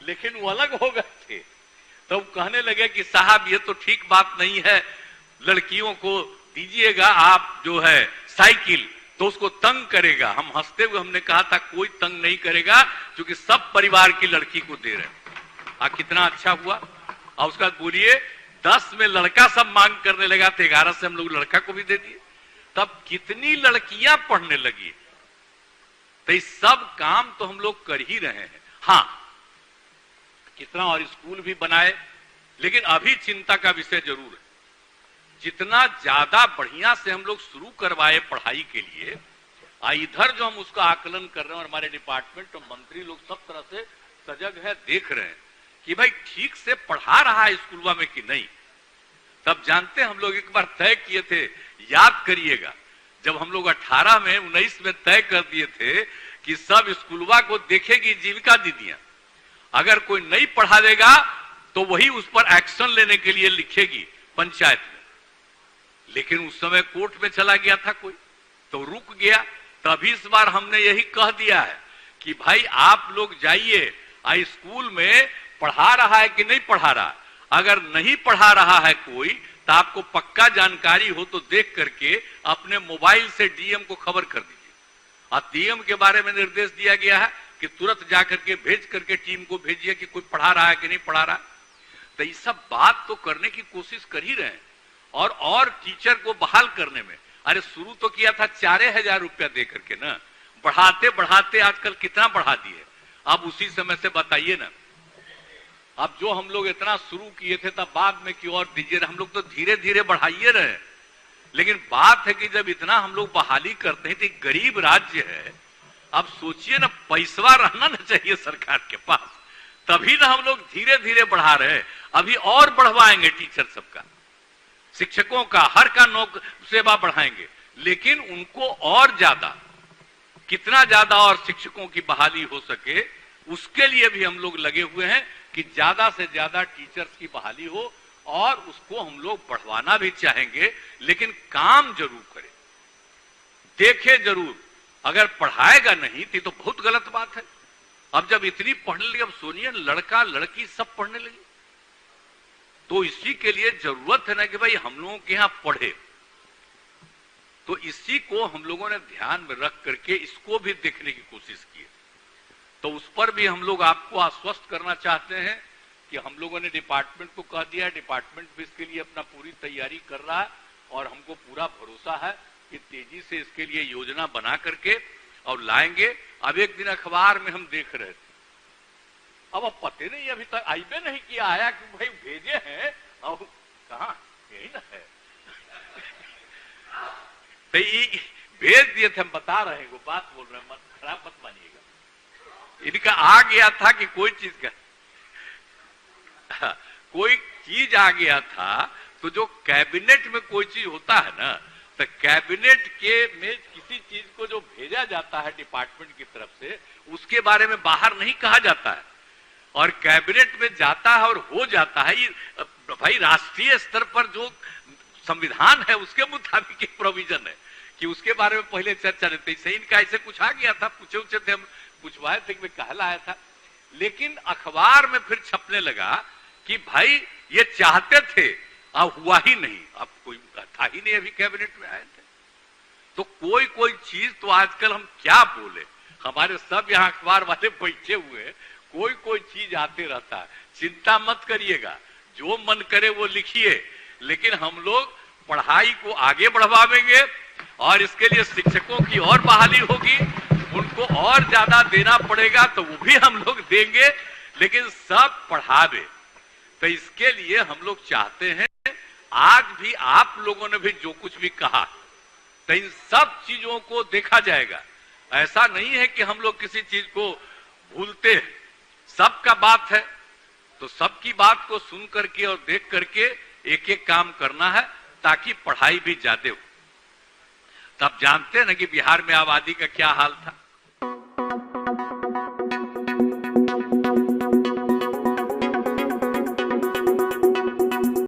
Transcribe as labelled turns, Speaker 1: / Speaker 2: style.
Speaker 1: लेकिन वो अलग हो गए थे। तो कहने लगे कि साहब ये तो ठीक बात नहीं है, लड़कियों को दीजिएगा आप जो है साइकिल तो उसको तंग करेगा। हम हंसते हुए हमने कहा था कोई तंग नहीं करेगा क्योंकि सब परिवार की लड़की को दे रहे हैं। कितना अच्छा हुआ। और उसके बाद बोलिए 10 में लड़का सब मांग करने लगा तो 11 से हम लोग लड़का को भी दे दिए। तब कितनी लड़कियां पढ़ने लगी। तो इस सब काम तो हम लोग कर ही रहे हैं। हाँ, कितना और स्कूल भी बनाए, लेकिन अभी चिंता का विषय जरूर है। जितना ज्यादा बढ़िया से हम लोग शुरू करवाए पढ़ाई के लिए, इधर जो हम उसका आकलन कर रहे हैं और हमारे डिपार्टमेंट और मंत्री लोग सब तरह से सजग है, देख रहे हैं कि भाई ठीक से पढ़ा रहा है स्कूलवा में कि नहीं। तब जानते हम लोग एक बार तय किए थे, याद करिएगा, जब हम लोग 18 में 19 में तय कर दिए थे कि सब स्कूलवा को देखेगी जीविका दीदियां, अगर कोई नहीं पढ़ा देगा तो वही उस पर एक्शन लेने के लिए लिखेगी पंचायत में। लेकिन उस समय कोर्ट में चला गया था कोई, तो रुक गया। तभी इस बार हमने यही कह दिया है कि भाई आप लोग जाइए, स्कूल में पढ़ा रहा है कि नहीं पढ़ा रहा। अगर नहीं पढ़ा रहा है कोई तो आपको पक्का जानकारी हो तो देख करके अपने मोबाइल से डीएम को खबर कर दीजिए। और डीएम के बारे में निर्देश दिया गया है कि तुरंत जाकर के भेज करके टीम को भेजिए कि कोई पढ़ा रहा है कि नहीं पढ़ा रहा। तो ये सब बात तो करने की कोशिश कर ही रहे हैं। और टीचर को बहाल करने में, अरे शुरू तो किया था 4,000 रुपया दे करके ना, बढ़ाते बढ़ाते आजकल कितना बढ़ा दिए। अब उसी समय से बताइए ना, अब जो हम लोग इतना शुरू किए थे तब बाद में क्यों और दीजिए। हम लोग तो धीरे धीरे बढ़ाइए रहे। लेकिन बात है कि जब इतना हम लोग बहाली करते हैं तो गरीब राज्य है, अब सोचिए ना, पैसा रहना ना चाहिए सरकार के पास, तभी ना हम लोग धीरे धीरे बढ़ा रहे हैं। अभी और बढ़वाएंगे टीचर सबका, शिक्षकों का, हर का सेवा बढ़ाएंगे, लेकिन उनको और ज्यादा, कितना ज्यादा और शिक्षकों की बहाली हो सके उसके लिए भी हम लोग लगे हुए हैं कि ज्यादा से ज्यादा टीचर्स की बहाली हो। और उसको हम लोग बढ़वाना भी चाहेंगे, लेकिन काम जरूर करें, देखे जरूर। अगर पढ़ाएगा नहीं तो बहुत गलत बात है। अब जब इतनी पढ़ने लगी, अब सोनिए लड़का लड़की सब पढ़ने लगी, तो इसी के लिए जरूरत है ना कि भाई हम लोगों के यहां पढ़े। तो इसी को हम लोगों ने ध्यान में रख करके इसको भी देखने की कोशिश की। तो उस पर भी हम लोग आपको आश्वस्त करना चाहते हैं कि हम लोगों ने डिपार्टमेंट को कह दिया है, डिपार्टमेंट भी इसके लिए अपना पूरी तैयारी कर रहा है और हमको पूरा भरोसा है कि तेजी से इसके लिए योजना बना करके और लाएंगे। अब एक दिन अखबार में हम देख रहे थे, अब पते नहीं अभी तक आईबे नहीं किया, आया कि भाई भेजे हैं और कहा यही ना है। तो भेज दिए थे, हम बता रहे हैं, वो बात बोल रहे हैं, मत खराब मत मानिएगा। इनका आ गया था कि कोई चीज का कोई चीज आ गया था, तो जो कैबिनेट में कोई चीज होता है ना, तो कैबिनेट के में किसी चीज को जो भेजा जाता है डिपार्टमेंट की तरफ से, उसके बारे में बाहर नहीं कहा जाता है और कैबिनेट में जाता है और हो जाता है। ये भाई राष्ट्रीय स्तर पर जो संविधान है उसके मुताबिक एक प्रोविजन है कि उसके बारे में पहले चर्चा रहती है। इनका ऐसे कुछ आ गया था, पूछे थे हम, पूछवाए थे कि कहला आया था, लेकिन अखबार में फिर छपने लगा कि भाई ये चाहते थे, अब हुआ ही नहीं। अब कोई था ही नहीं, अभी कैबिनेट में आए थे। तो कोई चीज तो आजकल हम क्या बोले, हमारे सब यहाँ अखबार वाले बैठे हुए, कोई चीज आते रहता है। चिंता मत करिएगा, जो मन करे वो लिखिए, लेकिन हम लोग पढ़ाई को आगे बढ़वाएंगे और इसके लिए शिक्षकों की और बहाली होगी, उनको और ज्यादा देना पड़ेगा तो वो भी हम लोग देंगे, लेकिन सब पढ़ावे। तो इसके लिए हम लोग चाहते हैं, आज भी आप लोगों ने भी जो कुछ भी कहा, तो इन सब चीजों को देखा जाएगा। ऐसा नहीं है कि हम लोग किसी चीज को भूलते हैं, सबका बात है, तो सबकी बात को सुन करके और देख करके एक एक काम करना है ताकि पढ़ाई भी ज्यादा हो। तब जानते हैं ना कि बिहार में आबादी का क्या हाल था।